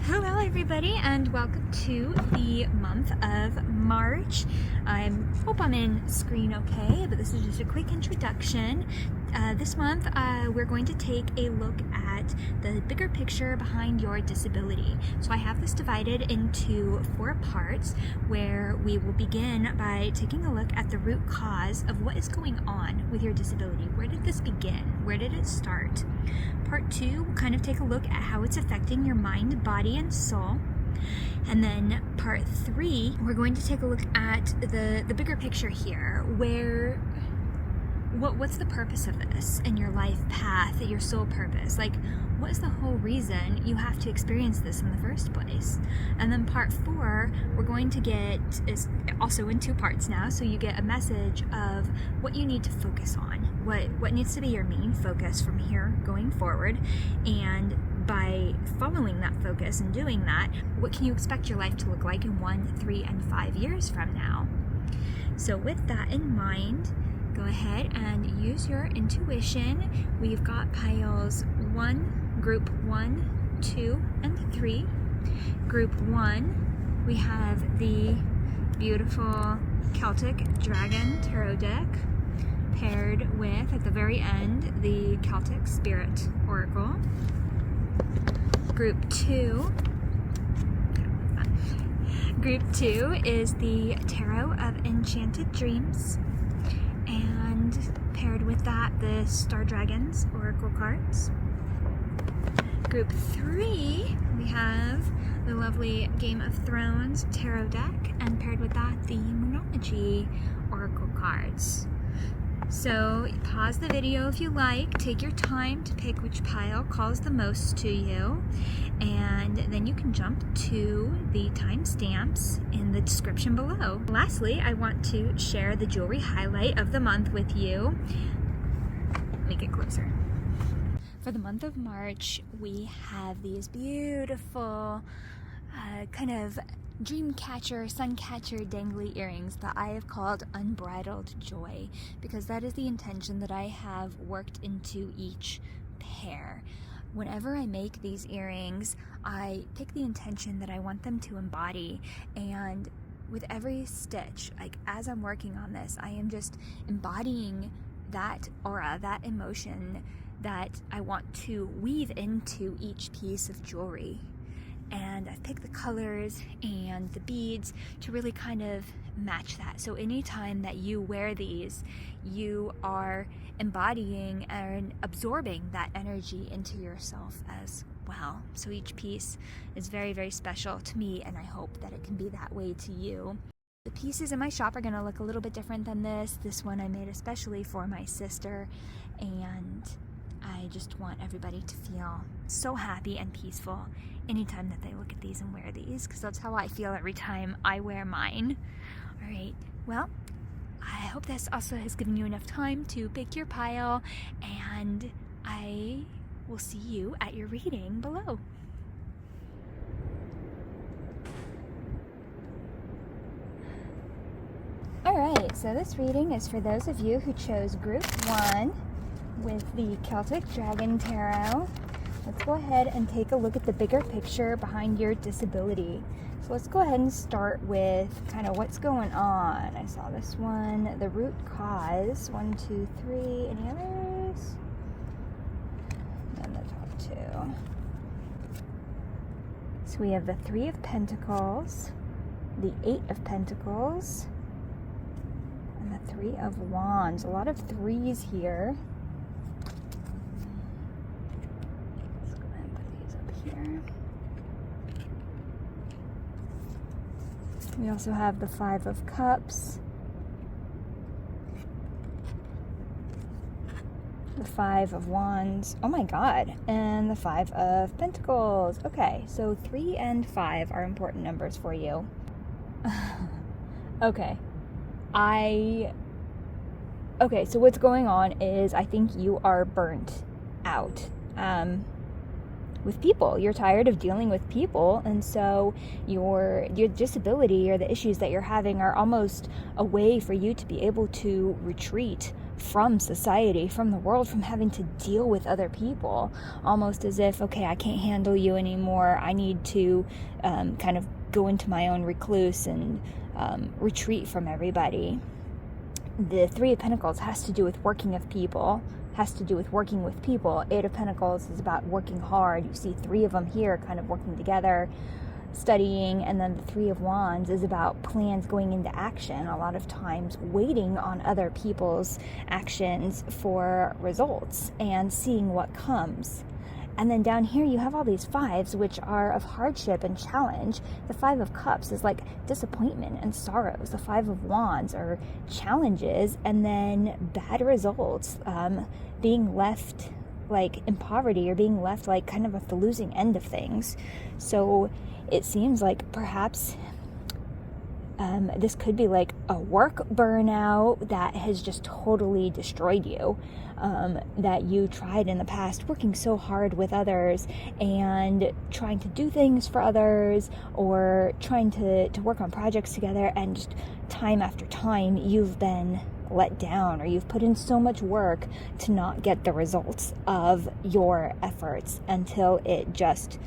Hello everybody and welcome to the month of March. I hope I'm in screen okay, but this is just a quick introduction. This month we're going to take a look at the bigger picture behind your disability. So I have this divided into 4 parts where we will begin by taking a look at the root cause of what is going on with your disability. Where did this begin? Where did it start? Part 2 will kind of take a look at how it's affecting your mind, body, and soul. And then part 3, we're going to take a look at the bigger picture here, where what's the purpose of this in your life path, your soul purpose? Like, what is the whole reason you have to experience this in the first place? And then part 4, we're going to get, is also in 2 parts now, so you get a message of what you need to focus on, what needs to be your main focus from here going forward, and by following that focus and doing that, what can you expect your life to look like in 1, 3, and 5 years from now? So with that in mind, go ahead and use your intuition. We've got piles 1, group 1, 2, and 3. Group 1, we have the beautiful Celtic Dragon Tarot deck paired with, at the very end, the Celtic Spirit Oracle. Group 2 is the Tarot of Enchanted Dreams, and paired with that, the Star Dragons Oracle cards. Group 3, we have the lovely Game of Thrones Tarot deck, and paired with that, the Moonology Oracle cards. So pause the video if you like, take your time to pick which pile calls the most to you, and then you can jump to the timestamps in the description below. Lastly, I want to share the jewelry highlight of the month with you. Make it closer. For the month of March, we have these beautiful kind of dream catcher, sun catcher dangly earrings that I have called Unbridled Joy, because that is the intention that I have worked into each pair. Whenever I make these earrings, I pick the intention that I want them to embody, and with every stitch, like as I'm working on this, I am just embodying that aura, that emotion that I want to weave into each piece of jewelry. And I've picked the colors and the beads to really kind of match that. So anytime that you wear these, you are embodying and absorbing that energy into yourself as well. So each piece is very, very special to me, and I hope that it can be that way to you. The pieces in my shop are going to look a little bit different than this. This one I made especially for my sister, and I just want everybody to feel so happy and peaceful anytime that they look at these and wear these, because that's how I feel every time I wear mine. All right, well, I hope this also has given you enough time to pick your pile, and I will see you at your reading below. All right, so this reading is for those of you who chose group 1 with the Celtic Dragon Tarot. Let's go ahead and take a look at the bigger picture behind your disability. So let's go ahead and start with kind of what's going on. I saw this one, the root cause, 1, 2, 3, any others? And the top 2. So we have the 3 of Pentacles, the 8 of Pentacles, and the 3 of Wands. A lot of 3s here. We also have the 5 of Cups, the 5 of Wands, oh my god, and the 5 of Pentacles. Okay, so 3 and 5 are important numbers for you. Okay, so what's going on is I think you are burnt out. With people. You're tired of dealing with people, and so your disability or the issues that you're having are almost a way for you to be able to retreat from society, from the world, from having to deal with other people, almost as if, okay, I can't handle you anymore. I need to kind of go into my own recluse and retreat from everybody. The Three of Pentacles has to do with working with people. Eight of Pentacles is about working hard. You see three of them here kind of working together, studying, and then the Three of Wands is about plans going into action, a lot of times waiting on other people's actions for results and seeing what comes. And then down here you have all these fives, which are of hardship and challenge. The Five of Cups is like disappointment and sorrows. The Five of Wands are challenges and then bad results, being left like in poverty or being left like kind of at the losing end of things. So it seems like perhaps this could be like a work burnout that has just totally destroyed you, that you tried in the past working so hard with others and trying to do things for others or trying to work on projects together, and just time after time you've been let down or you've put in so much work to not get the results of your efforts until it just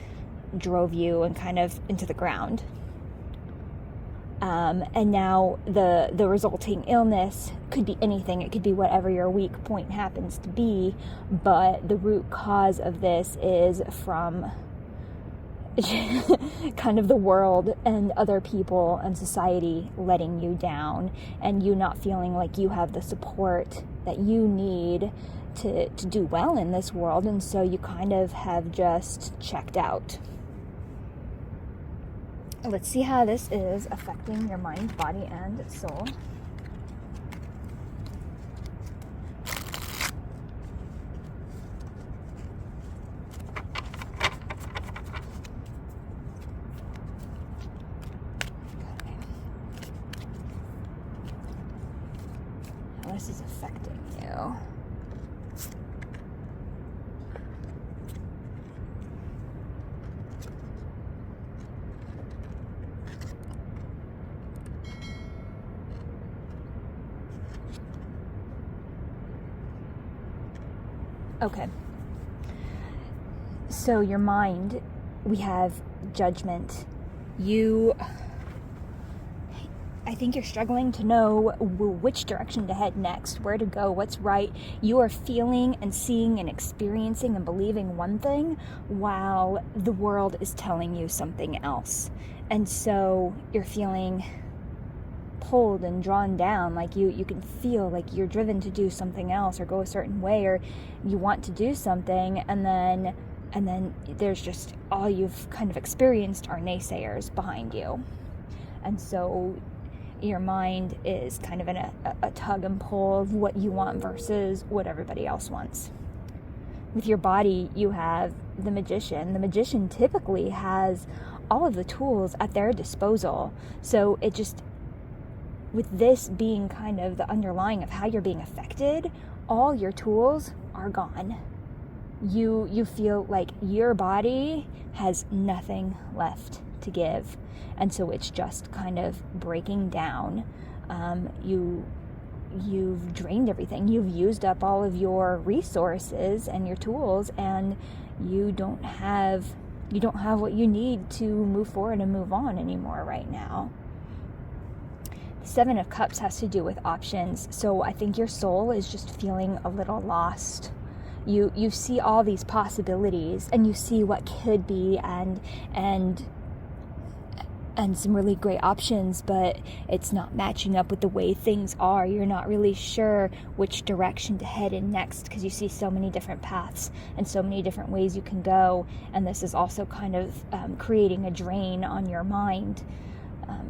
drove you and kind of into the ground. And now the resulting illness could be anything. It could be whatever your weak point happens to be, but the root cause of this is from kind of the world and other people and society letting you down and you not feeling like you have the support that you need to do well in this world, and so you kind of have just checked out. Let's see how this is affecting your mind, body, and soul. Okay. How this is affecting you. Okay, so your mind, we have judgment. I think you're struggling to know which direction to head next, where to go, what's right. You are feeling and seeing and experiencing and believing one thing while the world is telling you something else. And so you're feeling pulled and drawn down, like you can feel like you're driven to do something else or go a certain way, or you want to do something, and then there's just all you've kind of experienced are naysayers behind you. And so your mind is kind of in a tug and pull of what you want versus what everybody else wants. With your body, you have the Magician. The Magician typically has all of the tools at their disposal. So it just, with this being kind of the underlying of how you're being affected, all your tools are gone. You feel like your body has nothing left to give, and so it's just kind of breaking down. You've drained everything. You've used up all of your resources and your tools, and you don't have what you need to move forward and move on anymore right now. Seven of Cups has to do with options. So I think your soul is just feeling a little lost. You see all these possibilities and you see what could be and some really great options, but it's not matching up with the way things are. You're not really sure which direction to head in next because you see so many different paths and so many different ways you can go. And this is also kind of creating a drain on your mind.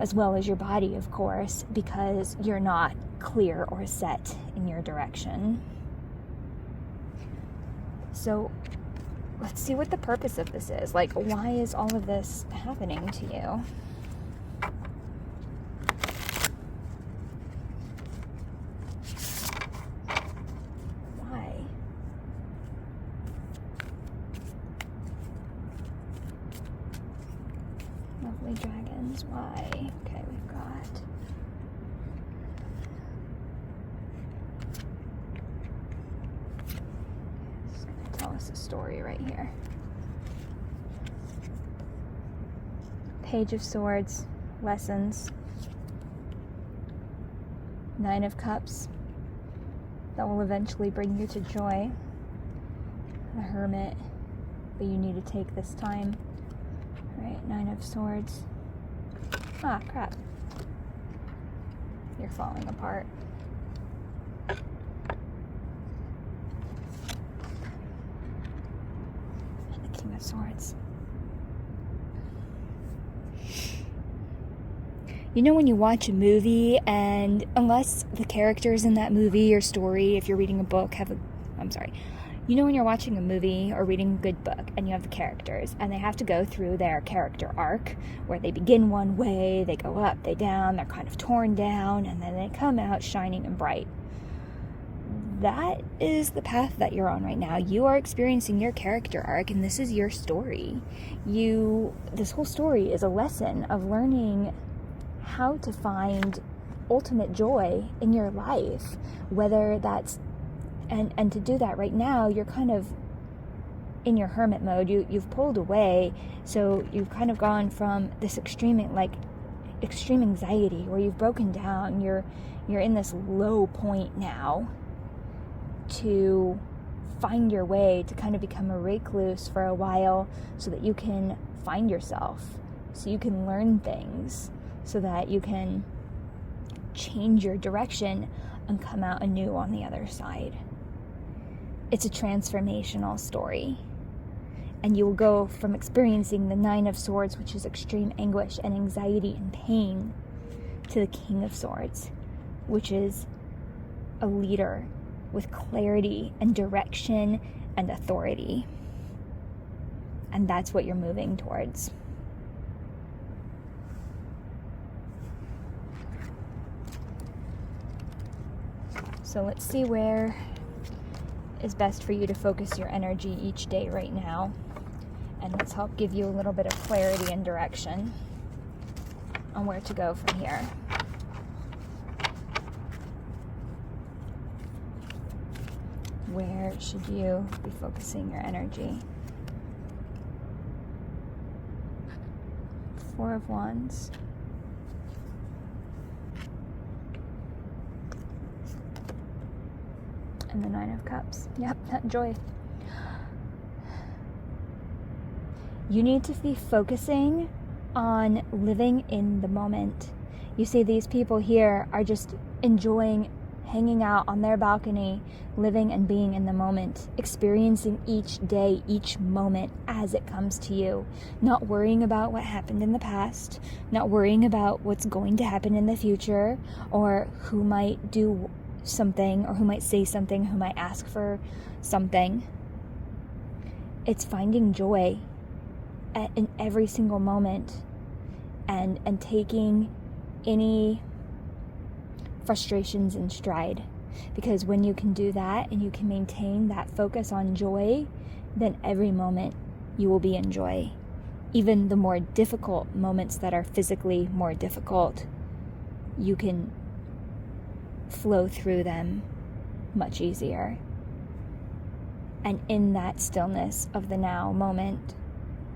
As well as your body, of course, because you're not clear or set in your direction. So let's see what the purpose of this is. Like, why is all of this happening to you? Why? Lovely dragons, why? Okay, we've got right here. Page of Swords, lessons. Nine of Cups, that will eventually bring you to joy. The Hermit, but you need to take this time. Right, Nine of Swords. Ah, crap. You're falling apart. And the King of Swords. You know when you watch a movie and unless the characters in that movie or story, if you're reading a book, you know when you're watching a movie or reading a good book and you have the characters and they have to go through their character arc where they begin one way, they go up, they down, they're kind of torn down, and then they come out shining and bright. That is the path that you're on right now. You are experiencing your character arc and this is your story. This whole story is a lesson of learning how to find ultimate joy in your life, whether that's and to do that right now, you're kind of in your hermit mode. You've pulled away, so you've kind of gone from this extreme anxiety where you've broken down, you're in this low point now, to find your way to kind of become a recluse for a while so that you can find yourself, so you can learn things, so that you can change your direction and come out anew on the other side. It's a transformational story. And you will go from experiencing the Nine of Swords, which is extreme anguish and anxiety and pain, to the King of Swords, which is a leader with clarity and direction and authority. And that's what you're moving towards. So let's see where is best for you to focus your energy each day right now. And let's help give you a little bit of clarity and direction on where to go from here. Where should you be focusing your energy? Four of Wands. And the Nine of Cups. Yep, that joy. You need to be focusing on living in the moment. You see, these people here are just enjoying hanging out on their balcony, living and being in the moment, experiencing each day, each moment as it comes to you, not worrying about what happened in the past, not worrying about what's going to happen in the future, or who might do something, or who might say something, who might ask for something. It's finding joy in every single moment, and taking any frustrations in stride. Because when you can do that and you can maintain that focus on joy, then every moment you will be in joy. Even the more difficult moments that are physically more difficult, you can flow through them much easier. And in that stillness of the now moment,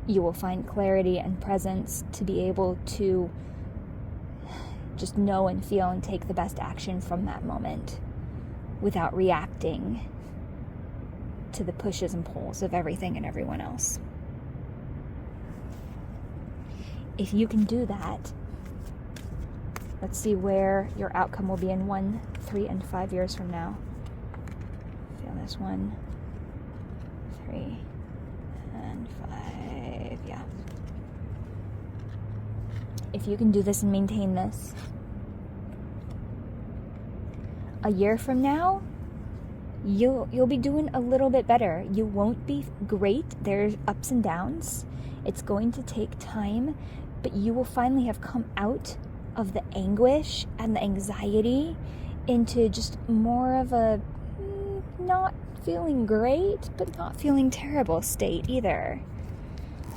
you will find clarity and presence to be able to just know and feel and take the best action from that moment without reacting to the pushes and pulls of everything and everyone else. If you can do that, let's see where your outcome will be in 1, 3, and 5 years from now. Feel this 1, 3, and 5. Yeah. If you can do this and maintain this, a year from now, you'll be doing a little bit better. You won't be great. There's ups and downs. It's going to take time, but you will finally have come out of the anguish and the anxiety into just more of a not feeling great, but not feeling terrible state either.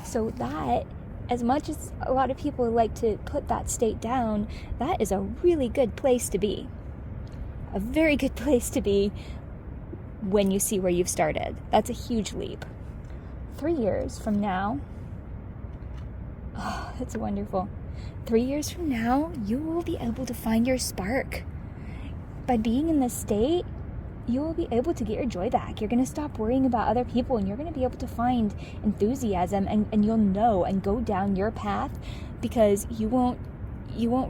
So that, as much as a lot of people like to put that state down, that is a really good place to be. A very good place to be when you see where you've started. That's a huge leap. 3 years from now, oh, that's wonderful. 3 years from now, you will be able to find your spark. By being in this state, you will be able to get your joy back. You're going to stop worrying about other people, and you're going to be able to find enthusiasm, and you'll know and go down your path, because you won't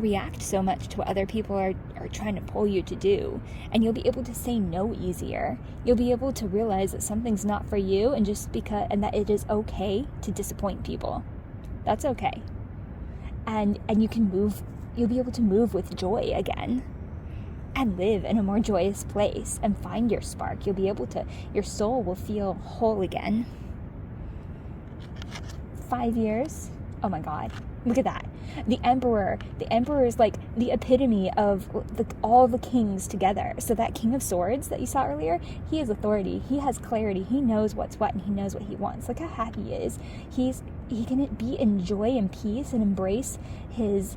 react so much to what other people are trying to pull you to do. And you'll be able to say no easier. You'll be able to realize that something's not for you, and that it is okay to disappoint people. That's okay. And you can move, you'll be able to move with joy again and live in a more joyous place and find your spark. You'll be able to, your soul will feel whole again. 5 years. Oh my God. Look at that. The emperor is like the epitome of all the kings together. So that King of Swords that you saw earlier, he has authority. He has clarity. He knows what's what, and he knows what he wants. Look how happy he is. He can be in joy and peace and embrace his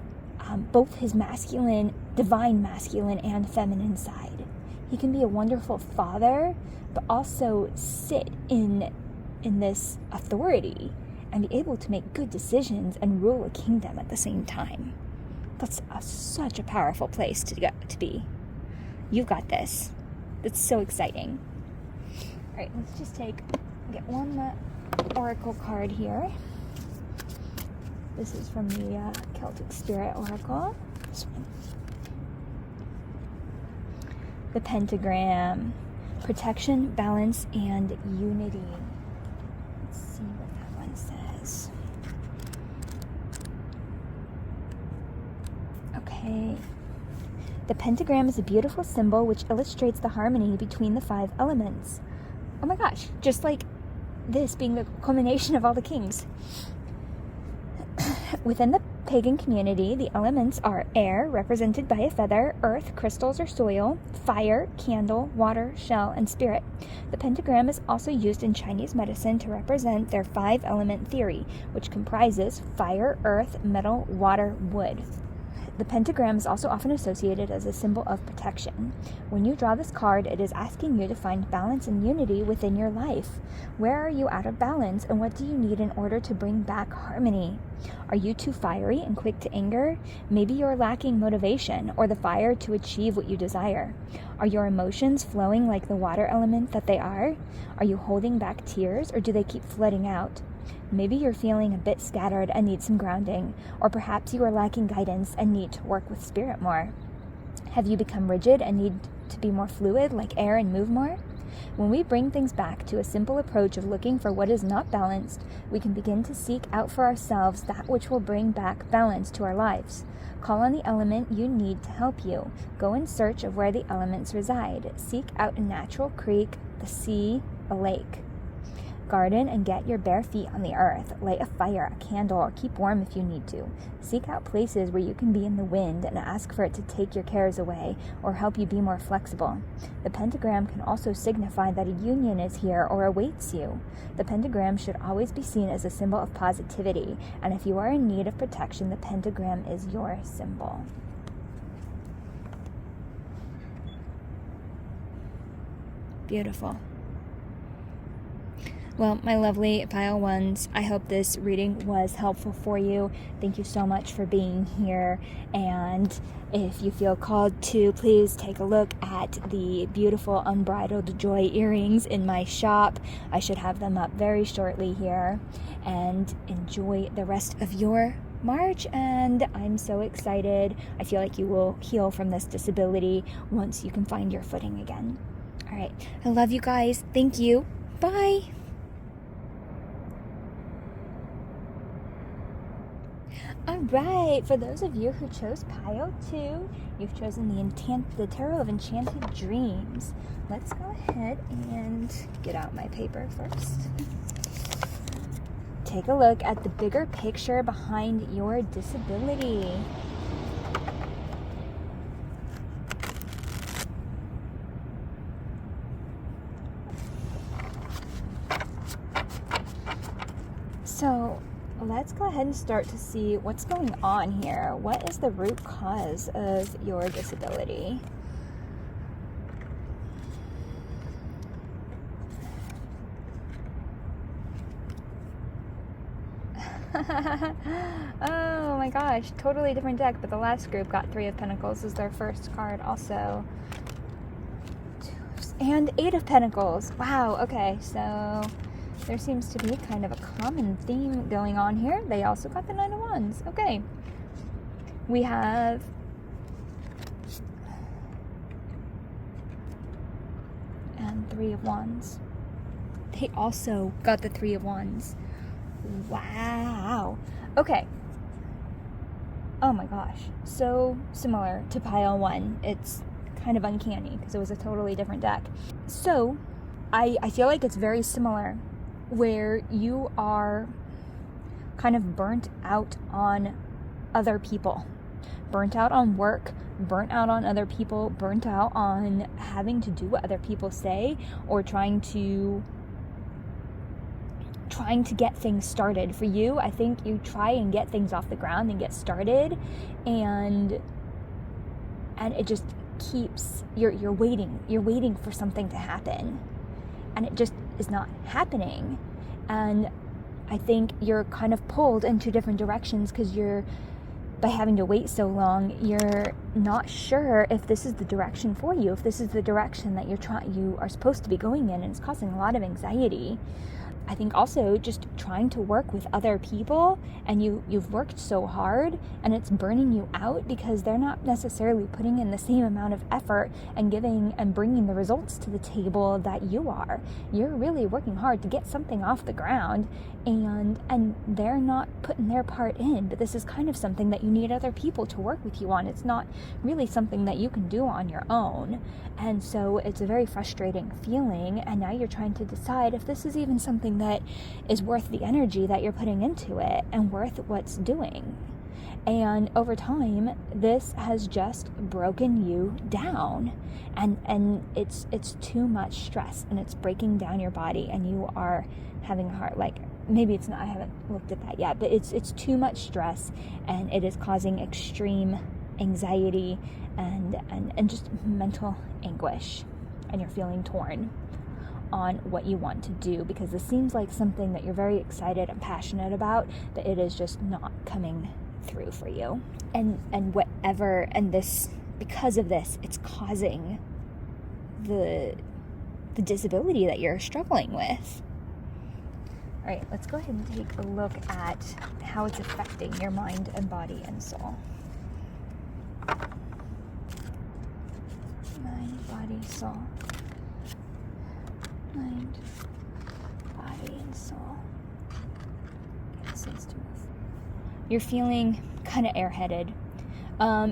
both his masculine, divine masculine and feminine side. He can be a wonderful father, but also sit in this authority and be able to make good decisions and rule a kingdom at the same time. That's such a powerful place to be. You've got this. That's so exciting. All right, let's just get one oracle card here. This is from the Celtic Spirit Oracle. This one. The pentagram. Protection, balance, and unity. Let's see what that one says. Okay. The pentagram is a beautiful symbol which illustrates the harmony between the 5 elements. Oh my gosh, just like this being the culmination of all the kings. Within the pagan community, the elements are air, represented by a feather, earth, crystals or soil, fire, candle, water, shell, and spirit. The pentagram is also used in Chinese medicine to represent their 5-element theory, which comprises fire, earth, metal, water, wood. The pentagram is also often associated as a symbol of protection. When you draw this card, it is asking you to find balance and unity within your life. Where are you out of balance, and what do you need in order to bring back harmony? Are you too fiery and quick to anger? Maybe you're lacking motivation or the fire to achieve what you desire. Are your emotions flowing like the water element that they are? Are you holding back tears, or do they keep flooding out? Maybe you're feeling a bit scattered and need some grounding, or perhaps you are lacking guidance and need to work with spirit more. Have you become rigid and need to be more fluid, like air, and move more? When we bring things back to a simple approach of looking for what is not balanced, we can begin to seek out for ourselves that which will bring back balance to our lives. Call on the element you need to help you. Go in search of where the elements reside. Seek out a natural creek, the sea, a lake. Garden and get your bare feet on the earth. Light a fire, a candle, or keep warm if you need to. Seek out places where you can be in the wind and ask for it to take your cares away or help you be more flexible. The pentagram can also signify that a union is here or awaits you. The pentagram should always be seen as a symbol of positivity, and if you are in need of protection, the pentagram is your symbol. Beautiful. Well, my lovely pile ones, I hope this reading was helpful for you. Thank you so much for being here. And if you feel called to, please take a look at the beautiful Unbridled Joy earrings in my shop. I should have them up very shortly here. And enjoy the rest of your March. And I'm so excited. I feel like you will heal from this disability once you can find your footing again. All right. I love you guys. Thank you. Bye. Alright, for those of you who chose pile 2, you've chosen the Tarot of Enchanted Dreams. Let's go ahead and get out my paper first. Take a look at the bigger picture behind your disability. So, let's go ahead and start to see what's going on here. What is the root cause of your disability? Oh my gosh, totally different deck, but the last group got 3 of Pentacles as their first card also. And 8 of Pentacles. Wow, okay, so there seems to be kind of a common theme going on here. They also got the 9 of Wands. Okay. We have and 3 of Wands. They also got the 3 of Wands. Wow. Okay. Oh my gosh. So similar to pile 1. It's kind of uncanny because it was a totally different deck. So I feel like it's very similar, where you are kind of burnt out on other people, burnt out on work, burnt out on other people, burnt out on having to do what other people say, or trying to get things started. For you, I think you try and get things off the ground and get started, and it just keeps, you're waiting for something to happen, and it just is not happening. And I think you're kind of pulled in 2 different directions, because by having to wait so long, you're not sure if this is the direction for you, if this is the direction that you are supposed to be going in, and it's causing a lot of anxiety. I think also just trying to work with other people, and you've worked so hard, and it's burning you out because they're not necessarily putting in the same amount of effort and giving and bringing the results to the table that you are. You're really working hard to get something off the ground, and they're not putting their part in. But this is kind of something that you need other people to work with you on. It's not really something that you can do on your own. And so it's a very frustrating feeling, and now you're trying to decide if this is even something that is worth the energy that you're putting into it and worth what's doing. And over time, this has just broken you down, and it's too much stress, and it's breaking down your body, and you are having a heart, like, maybe it's not, I haven't looked at that yet, but it's too much stress, and it is causing extreme anxiety and just mental anguish, and you're feeling torn on what you want to do, because this seems like something that you're very excited and passionate about, but it is just not coming through for you. And this, because of this, it's causing the disability that you're struggling with. All right, let's go ahead and take a look at how it's affecting your mind and body and soul. Mind, body, soul. Mind, body, and soul. It seems to move. You're feeling kind of airheaded.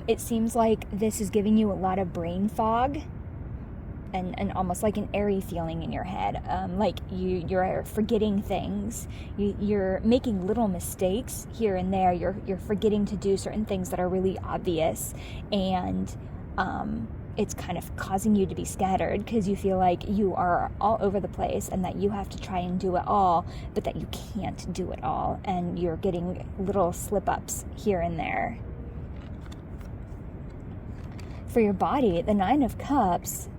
It seems like this is giving you a lot of brain fog, and almost like an airy feeling in your head. Like you're forgetting things. You're making little mistakes here and there. You're forgetting to do certain things that are really obvious, and it's kind of causing you to be scattered, because you feel like you are all over the place, and that you have to try and do it all, but that you can't do it all, and you're getting little slip-ups here and there. For your body, the 9 of Cups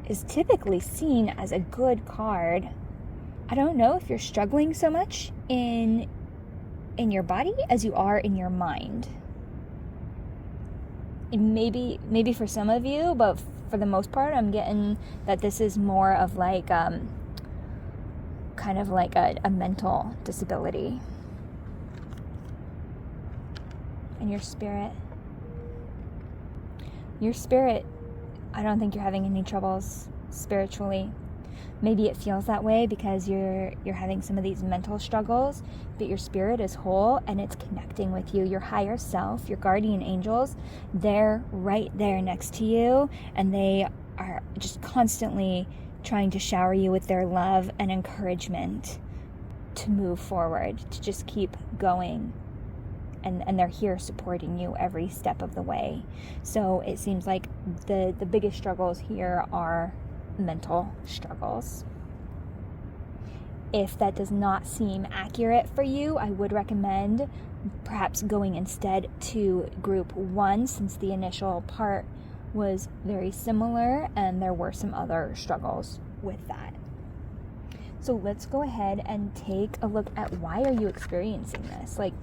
is typically seen as a good card. I don't know if you're struggling so much in your body as you are in your mind. Maybe for some of you, but for the most part, I'm getting that this is more of like kind of like a mental disability. And your spirit, I don't think you're having any troubles spiritually. Maybe it feels that way because you're having some of these mental struggles, but your spirit is whole, and it's connecting with you. Your higher self, your guardian angels, they're right there next to you, and they are just constantly trying to shower you with their love and encouragement to move forward, to just keep going. And they're here supporting you every step of the way. So it seems like the biggest struggles here are mental struggles. If that does not seem accurate for you, I would recommend perhaps going instead to group 1, since the initial part was very similar and there were some other struggles with that. So let's go ahead and take a look at why are you experiencing this? Like,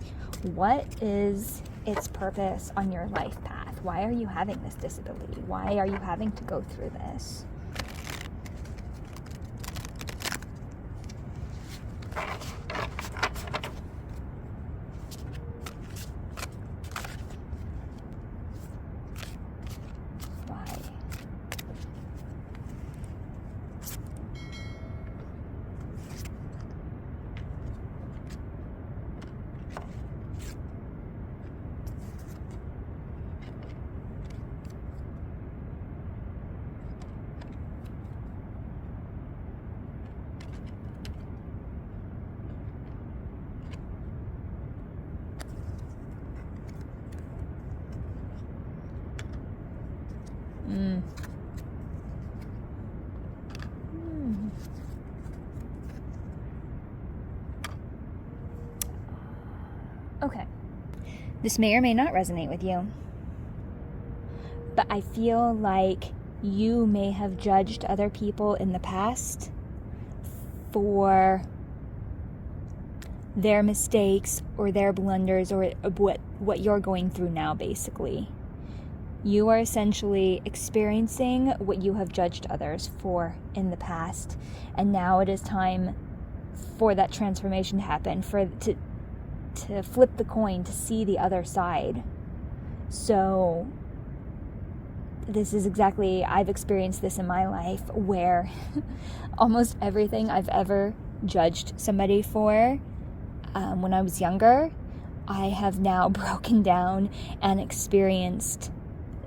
what is its purpose on your life path? Why are you having this disability? Why are you having to go through this? Why? Okay. This may or may not resonate with you, but I feel like you may have judged other people in the past for their mistakes or their blunders or what you're going through now, basically. You are essentially experiencing what you have judged others for in the past, and now it is time for that transformation to happen, to flip the coin, to see the other side. So this is exactly, I've experienced this in my life, where almost everything I've ever judged somebody for when I was younger, I have now broken down and experienced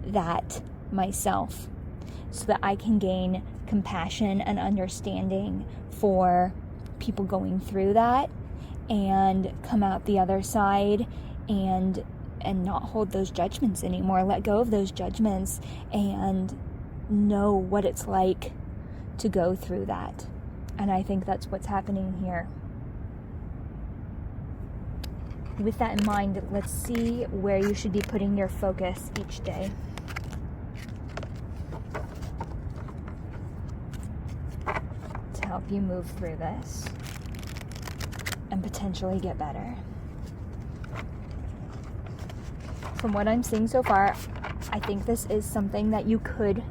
that myself, so that I can gain compassion and understanding for people going through that, and come out the other side and not hold those judgments anymore. Let go of those judgments and know what it's like to go through that. And I think that's what's happening here. With that in mind, let's see where you should be putting your focus each day. To help you move through this and potentially get better. From what I'm seeing so far, I think this is something that you could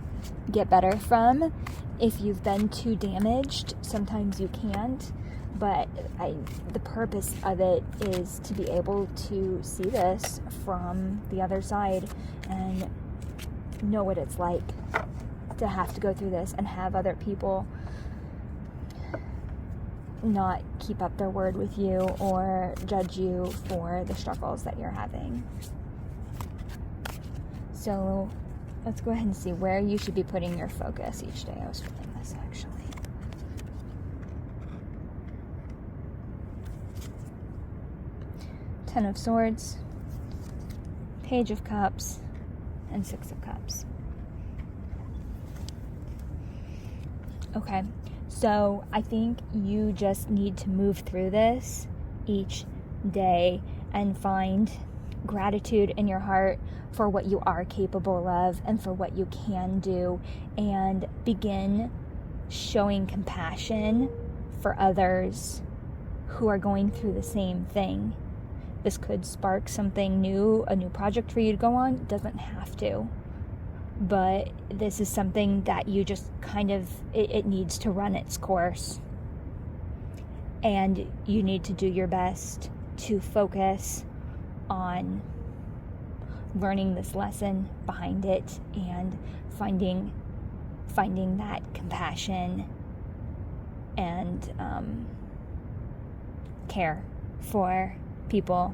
get better from. If you've been too damaged, sometimes you can't, but the purpose of it is to be able to see this from the other side and know what it's like to have to go through this and have other people not keep up their word with you or judge you for the struggles that you're having. So let's go ahead and see where you should be putting your focus each day. I was feeling this actually. Ten of Swords, Page of Cups, and Six of Cups. Okay. So I think you just need to move through this each day and find gratitude in your heart for what you are capable of and for what you can do, and begin showing compassion for others who are going through the same thing. This could spark something new, a new project for you to go on. It doesn't have to. But this is something that you just kind of, it needs to run its course. And you need to do your best to focus on learning this lesson behind it and finding that compassion and care for people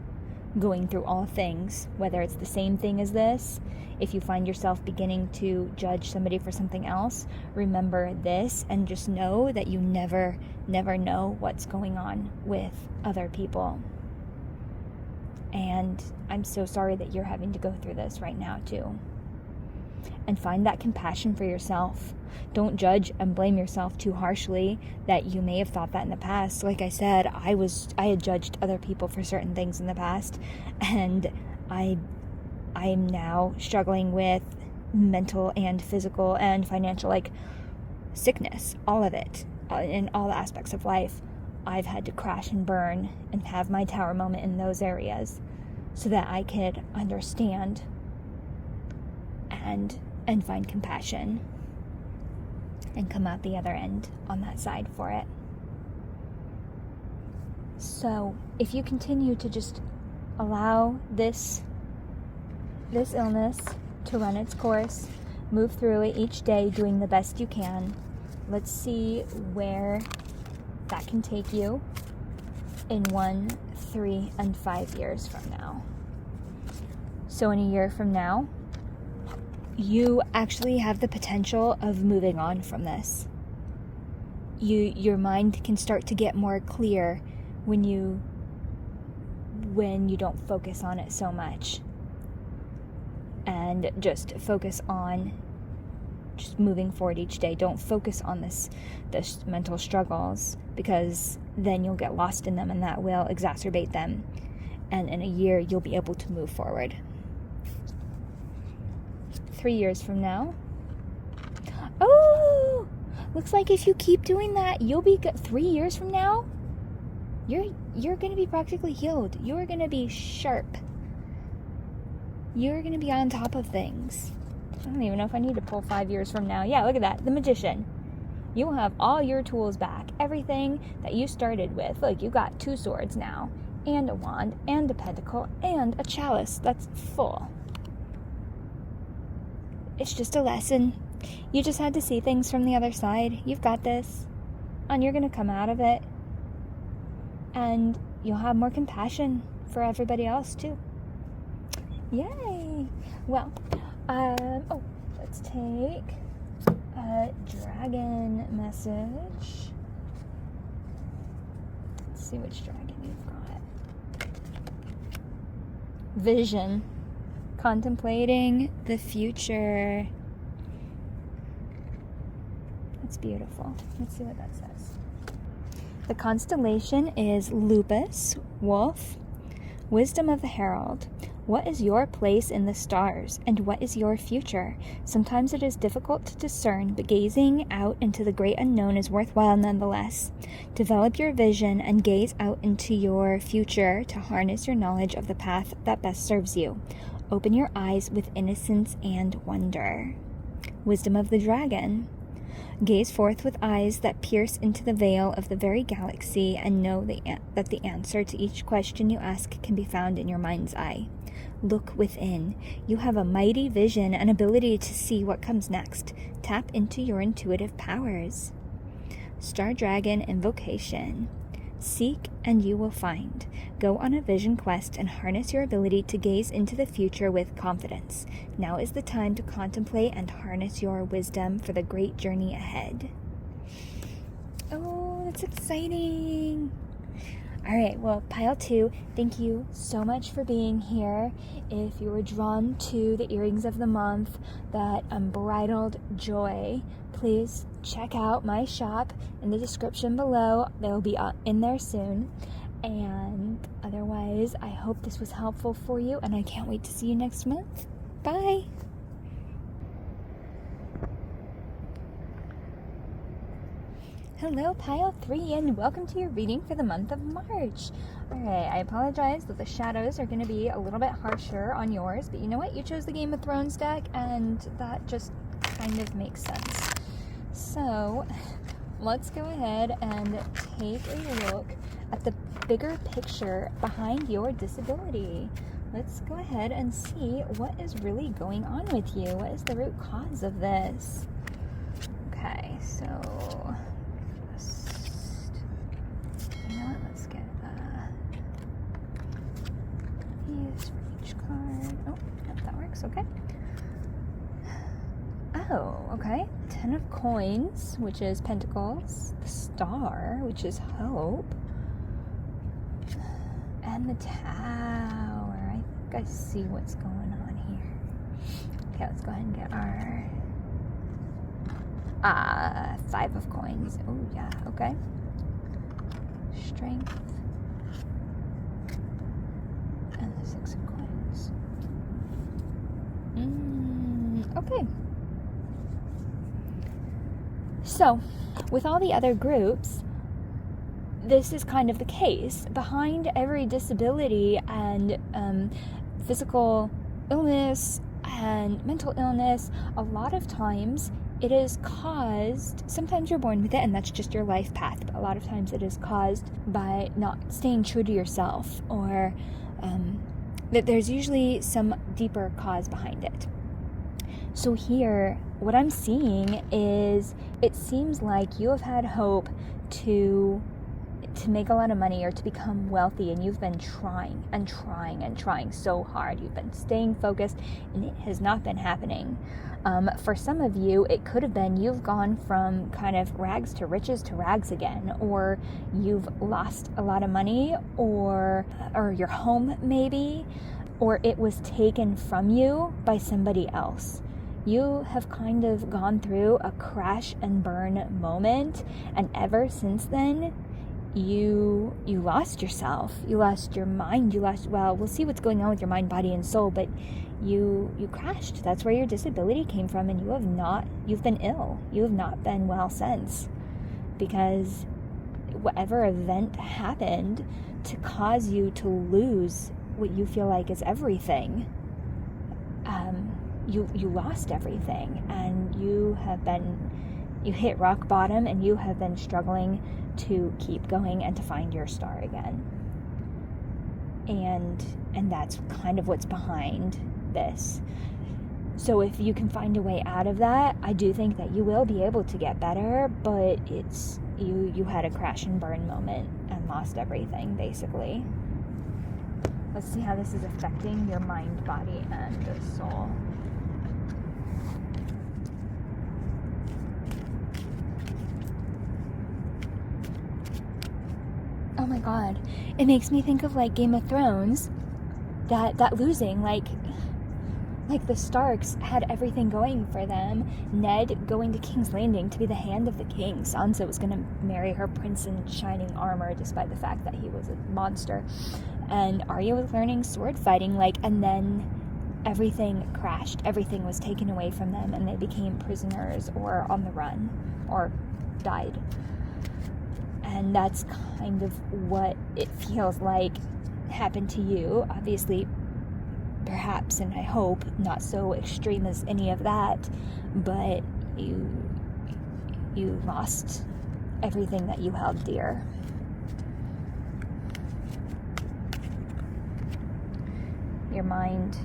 going through all things, whether it's the same thing as this. If you find yourself beginning to judge somebody for something else, remember this and just know that you never know what's going on with other people. And I'm so sorry that you're having to go through this right now too. And find that compassion for yourself. Don't judge and blame yourself too harshly that you may have thought that in the past. Like I said, I had judged other people for certain things in the past, and I am now struggling with mental and physical and financial, sickness, all of it. in all aspects of life, I've had to crash and burn and have my tower moment in those areas so that I could understand and find compassion and come out the other end on that side for it. So if you continue to just allow this illness to run its course, move through it each day doing the best you can, let's see where that can take you in 1, 3, and 5 years from now. So in a year from now, you actually have the potential of moving on from this. Your mind can start to get more clear when you don't focus on it so much, and just focus on just moving forward each day. Don't focus on this mental struggles, because then you'll get lost in them and that will exacerbate them, and in a year you'll be able to move forward. 3 years from now, oh, looks like if you keep doing that, you'll be good. 3 years from now, you're going to be practically healed. You're going to be sharp. You're going to be on top of things. I don't even know if I need to pull 5 years from now. Yeah, look at that. The magician. You will have all your tools back. Everything that you started with. Look, you got 2 swords now, and a wand, and a pentacle, and a chalice that's full. It's just a lesson. You just had to see things from the other side. You've got this. And you're going to come out of it. And you'll have more compassion for everybody else, too. Yay! Well, let's take a dragon message. Let's see which dragon you've got. Vision. Contemplating the future. That's beautiful. Let's see what that says. The constellation is Lupus, Wolf, Wisdom of the Herald. What is your place in the stars, and what is your future? Sometimes it is difficult to discern, but gazing out into the great unknown is worthwhile nonetheless. Develop your vision and gaze out into your future to harness your knowledge of the path that best serves you. Open your eyes with innocence and wonder. Wisdom of the Dragon. Gaze forth with eyes that pierce into the veil of the very galaxy and know that the answer to each question you ask can be found in your mind's eye. Look within. You have a mighty vision and ability to see what comes next. Tap into your intuitive powers. Star Dragon Invocation. Seek and you will find. Go on a vision quest and harness your ability to gaze into the future with confidence. Now is the time to contemplate and harness your wisdom for the great journey ahead. Oh, that's exciting. All right, well, pile 2, thank you so much for being here. If you were drawn to the earrings of the month, that Unbridled Joy, please check out my shop in the description below. They'll be in there soon. And otherwise, I hope this was helpful for you, and I can't wait to see you next month. Bye. Hello, pile 3, and welcome to your reading for the month of March. Alright, I apologize that the shadows are going to be a little bit harsher on yours, but you know what? You chose the Game of Thrones deck, and that just kind of makes sense. So, let's go ahead and take a look at the bigger picture behind your disability. Let's go ahead and see what is really going on with you. What is the root cause of this? Okay, so you know what? Let's get these for each card. Oh, yep, that works. Okay. Oh, okay. 10 of Coins, which is Pentacles. The Star, which is Hope. And the Tower. I think I see what's going on here. Okay, let's go ahead and get our 5 of Coins. Oh, yeah, okay. Strength. And the 6 of Coins. Okay. So, with all the other groups, this is kind of the case. Behind every disability and physical illness and mental illness, a lot of times it is caused, sometimes you're born with it and that's just your life path, but a lot of times it is caused by not staying true to yourself, or that there's usually some deeper cause behind it. So here, what I'm seeing is, it seems like you have had hope to make a lot of money or to become wealthy, and you've been trying and trying and trying so hard. You've been staying focused and it has not been happening. For some of you, it could have been you've gone from kind of rags to riches to rags again, or you've lost a lot of money, or your home maybe, or it was taken from you by somebody else. You have kind of gone through a crash and burn moment, and ever since then, you lost yourself, you lost your mind, we'll see what's going on with your mind, body, and soul, but you crashed. That's where your disability came from, and you've been ill. You have not been well since, because whatever event happened to cause you to lose what you feel like is everything, you lost everything, and you hit rock bottom, and you have been struggling to keep going and to find your star again. And that's kind of what's behind this. So if you can find a way out of that, I do think that you will be able to get better, but it's you had a crash and burn moment and lost everything, basically. Let's see how this is affecting your mind, body, and the soul. Oh my god, it makes me think of like Game of Thrones, that losing, like the Starks had everything going for them. Ned going to King's Landing to be the hand of the king. Sansa was going to marry her prince in shining armor despite the fact that he was a monster. And Arya was learning sword fighting, and then everything crashed. Everything was taken away from them, and they became prisoners or on the run or died. And that's kind of what it feels like happened to you. Obviously, perhaps, and I hope, not so extreme as any of that, but you lost everything that you held dear. Your mind,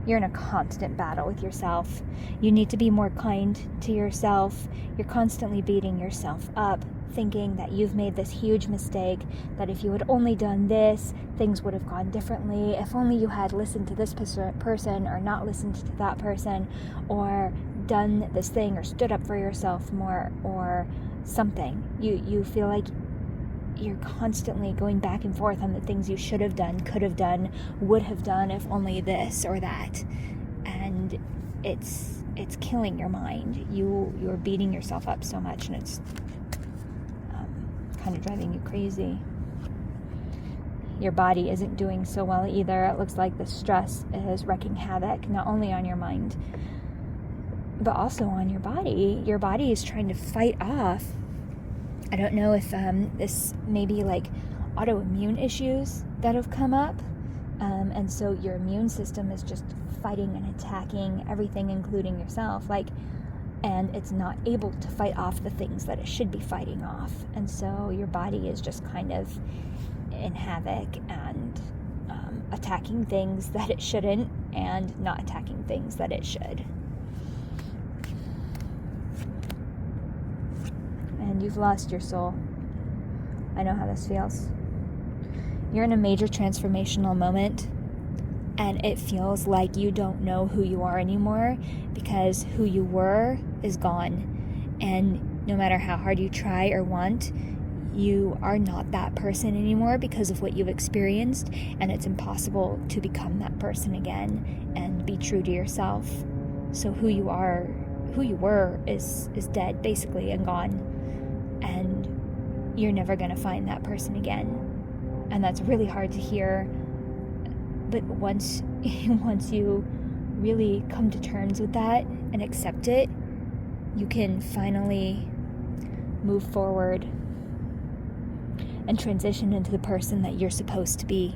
you're in a constant battle with yourself. You need to be more kind to yourself. You're constantly beating yourself up, thinking that you've made this huge mistake, that if you had only done this, things would have gone differently. If only you had listened to this person or not listened to that person, or done this thing or stood up for yourself more, or something. You feel like you're constantly going back and forth on the things you should have done, could have done, would have done if only this or that. And it's killing your mind. You're beating yourself up so much, and it's kind of driving you crazy. Your body isn't doing so well either. It looks like the stress is wreaking havoc, not only on your mind, but also on your body. Your body is trying to fight off, I don't know if this may be like autoimmune issues that have come up, and so your immune system is just fighting and attacking everything, including yourself, and it's not able to fight off the things that it should be fighting off. And so your body is just kind of in havoc and attacking things that it shouldn't, and not attacking things that it should. And you've lost your soul. I know how this feels. You're in a major transformational moment, and it feels like you don't know who you are anymore, because who you were is gone. And no matter how hard you try or want, you are not that person anymore because of what you've experienced, and it's impossible to become that person again and be true to yourself. So who you were is dead, basically, and gone. And you're never going to find that person again. And that's really hard to hear. But once you really come to terms with that and accept it, you can finally move forward and transition into the person that you're supposed to be.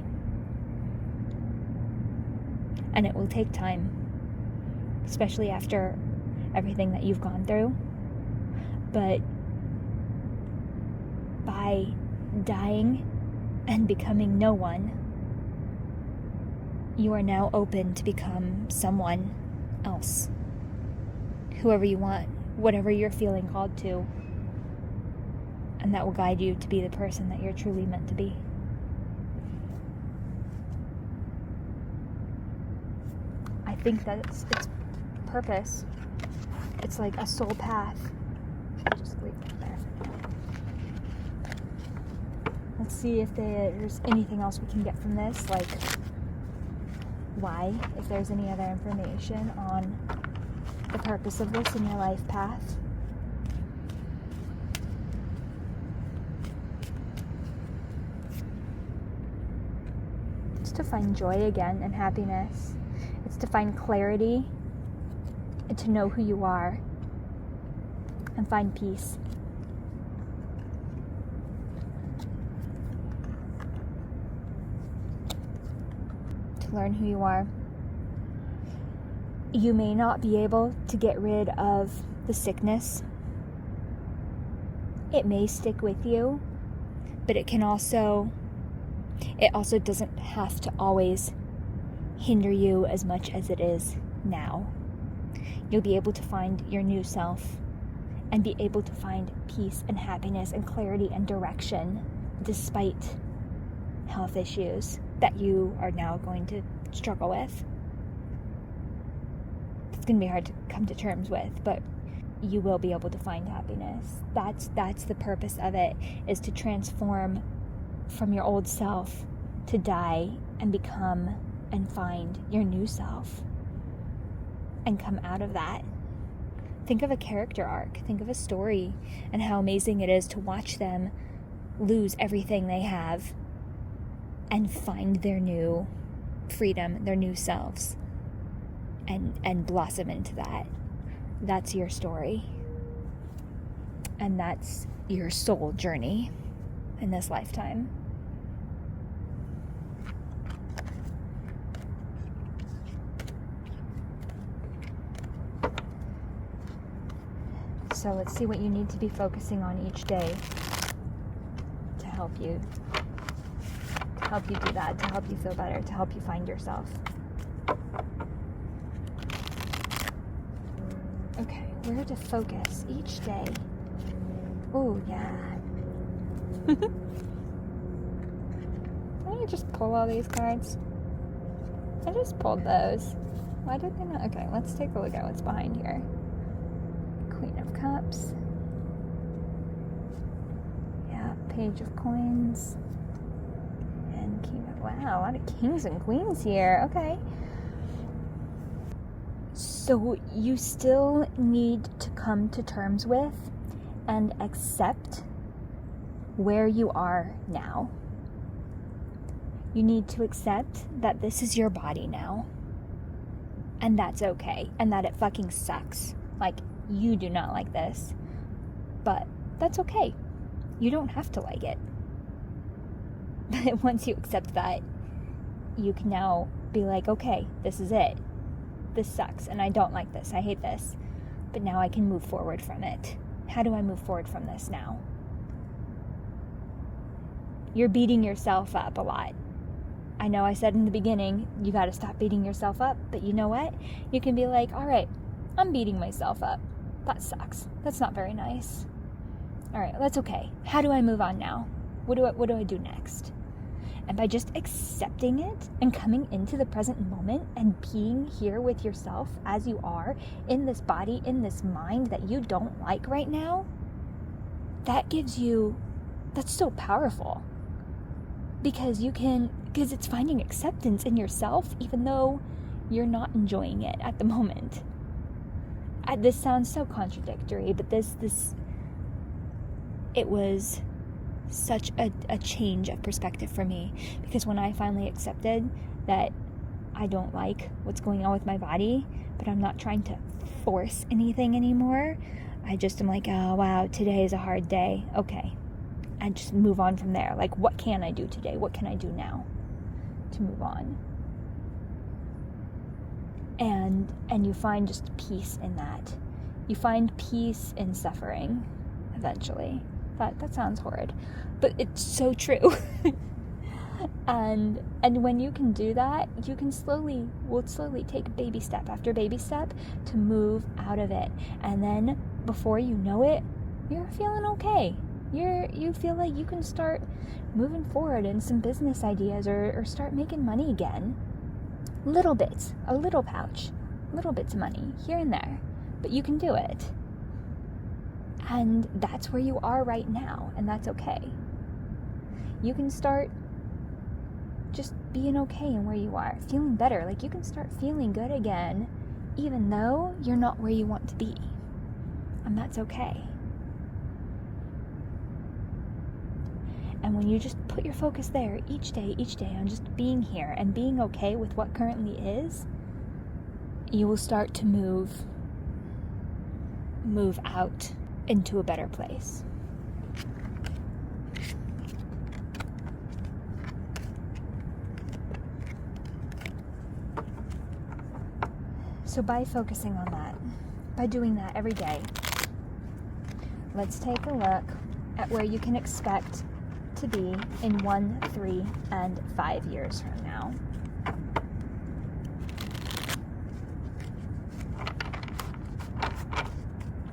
And it will take time, especially after everything that you've gone through. But by dying and becoming no one, you are now open to become someone else. Whoever you want, whatever you're feeling called to. And that will guide you to be the person that you're truly meant to be. I think that it's purpose. It's like a soul path. I'll just leave it there. Let's see if there's anything else we can get from this, like why, if there's any other information on the purpose of this in your life path. It's to find joy again and happiness. It's to find clarity and to know who you are and find peace. To learn who you are. You may not be able to get rid of the sickness. It may stick with you, but it also doesn't have to always hinder you as much as it is now. You'll be able to find your new self and be able to find peace and happiness and clarity and direction despite health issues that you are now going to struggle with. It's going to be hard to come to terms with, but you will be able to find happiness. That's the purpose of it, is to transform from your old self, to die and become and find your new self and come out of that. Think of a character arc, think of a story, and how amazing it is to watch them lose everything they have and find their new freedom, their new selves, and blossom into that. That's your story. And that's your soul journey in this lifetime. So let's see what you need to be focusing on each day to help you do that, to help you feel better, to help you find yourself. Okay, where to focus each day? Oh, yeah. Why don't you just pull all these cards? I just pulled those. Why did they not? Okay, let's take a look at what's behind here. Queen of Cups. Yeah, Page of Coins. And King of... Wow, a lot of kings and queens here. Okay. So you still need to come to terms with and accept where you are now. You need to accept that this is your body now. And that's okay. And that it fucking sucks. Like, you do not like this. But that's okay. You don't have to like it. But once you accept that, you can now be like, okay, this is it. This sucks, and I don't like this. I hate this. But now I can move forward from it. How do I move forward from this now? You're beating yourself up a lot. I know I said in the beginning, you got to stop beating yourself up. But you know what? You can be like, all right, I'm beating myself up. That sucks. That's not very nice. All right, that's okay. How do I move on now? What do I do next? And by just accepting it and coming into the present moment and being here with yourself as you are, in this body, in this mind that you don't like right now, that's so powerful. Because it's finding acceptance in yourself, even though you're not enjoying it at the moment. This sounds so contradictory, but it was such a change of perspective for me, because when I finally accepted that I don't like what's going on with my body, but I'm not trying to force anything anymore, I just am like, oh wow, today is a hard day. Okay. And just move on from there. Like, what can I do today? What can I do now to move on? And you find just peace in that. You find peace in suffering eventually. That sounds horrid, but it's so true. and when you can do that, you can slowly take baby step after baby step to move out of it. And then before you know it, you're feeling okay. You feel like you can start moving forward in some business ideas or start making money again. Little bits, a little pouch, little bits of money here and there, but you can do it. And that's where you are right now, and that's okay. You can start just being okay in where you are, feeling better. Like, you can start feeling good again, even though you're not where you want to be. And that's okay. And when you just put your focus there each day on just being here and being okay with what currently is, you will start to move out into a better place. So by focusing on that, by doing that every day, let's take a look at where you can expect to be in 1, 3, and 5 years from now.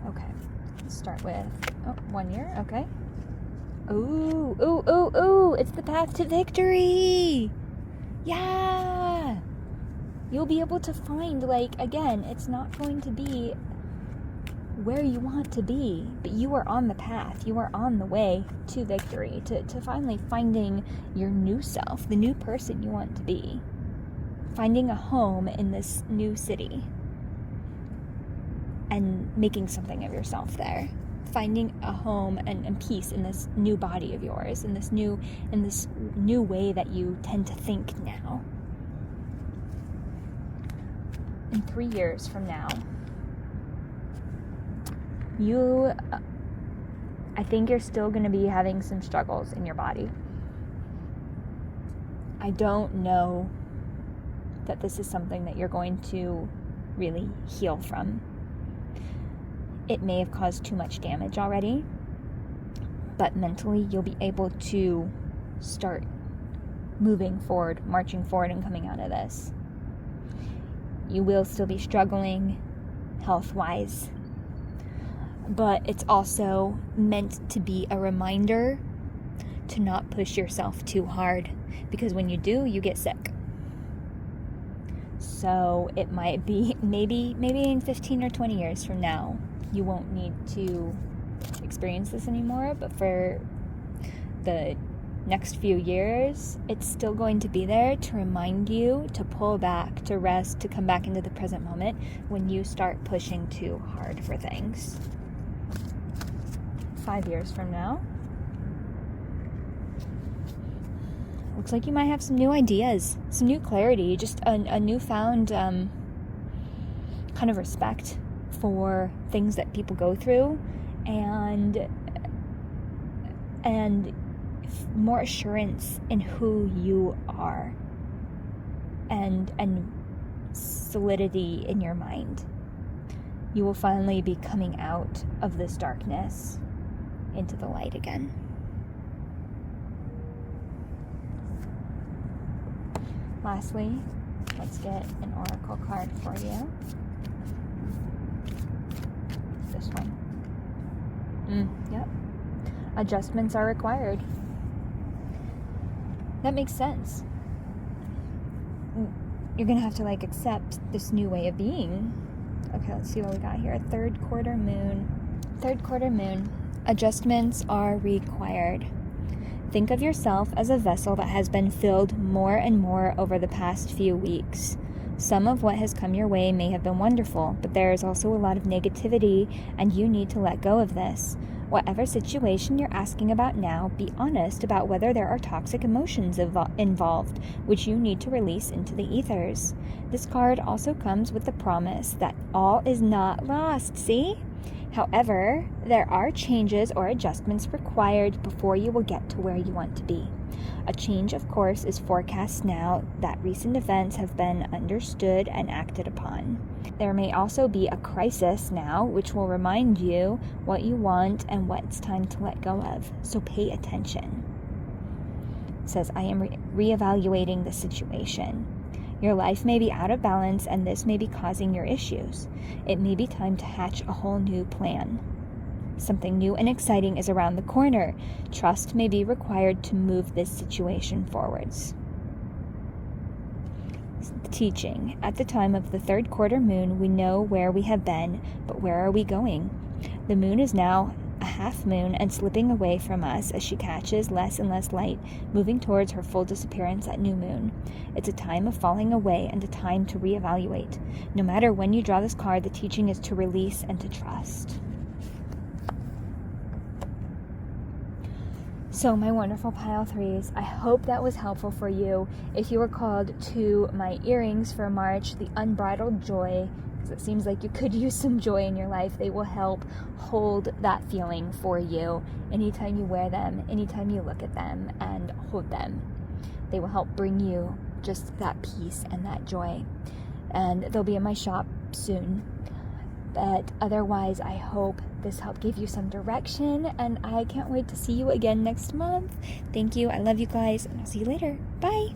Okay, let's start with 1 year. Okay. Ooh, it's the path to victory. Yeah. You'll be able to find, like, again, it's not going to be where you want to be, but you are on the path. You are on the way to victory, to finally finding your new self, the new person you want to be. Finding a home in this new city and making something of yourself there. Finding a home and peace in this new body of yours, in this new way that you tend to think now. In 3 years from now, I think you're still going to be having some struggles in your body. I don't know that this is something that you're going to really heal from. It may have caused too much damage already, but mentally you'll be able to start moving forward, marching forward, and coming out of this. You will still be struggling health-wise, but it's also meant to be a reminder to not push yourself too hard, because when you do, you get sick. So it might be maybe in 15 or 20 years from now, you won't need to experience this anymore, but for the next few years, it's still going to be there to remind you to pull back, to rest, to come back into the present moment when you start pushing too hard for things. 5 years from now, looks like you might have some new ideas, some new clarity, just a newfound kind of respect for things that people go through, and more assurance in who you are, and solidity in your mind. You will finally be coming out of this darkness into the light again. Lastly, let's get an oracle card for you. This one. Yep. Adjustments are required. That makes sense. You're gonna have to accept this new way of being. Okay, let's see what we got here. Third quarter moon. Adjustments are required. Think of yourself as a vessel that has been filled more and more over the past few weeks. Some of what has come your way may have been wonderful, but there is also a lot of negativity, and you need to let go of this. Whatever situation you're asking about now, be honest about whether there are toxic emotions involved, which you need to release into the ethers. This card also comes with the promise that all is not lost, see? However, there are changes or adjustments required before you will get to where you want to be. A change, of course, is forecast now that recent events have been understood and acted upon. There may also be a crisis now, which will remind you what you want and what it's time to let go of. So pay attention. It says, I am reevaluating the situation. Your life may be out of balance, and this may be causing your issues. It may be time to hatch a whole new plan. Something new and exciting is around the corner. Trust may be required to move this situation forwards. The teaching. At the time of the third quarter moon, we know where we have been, but where are we going? The moon is now a half moon and slipping away from us as she catches less and less light, moving towards her full disappearance at new moon. It's a time of falling away and a time to reevaluate. No matter when you draw this card, the teaching is to release and to trust. So my wonderful pile threes, I hope that was helpful for you. If you were called to my earrings for March, the Unbridled Joy, because it seems like you could use some joy in your life, they will help hold that feeling for you anytime you wear them, anytime you look at them and hold them. They will help bring you just that peace and that joy. And they'll be in my shop soon. But otherwise, I hope this helped give you some direction, and I can't wait to see you again next month. Thank you. I love you guys, and I'll see you later. Bye.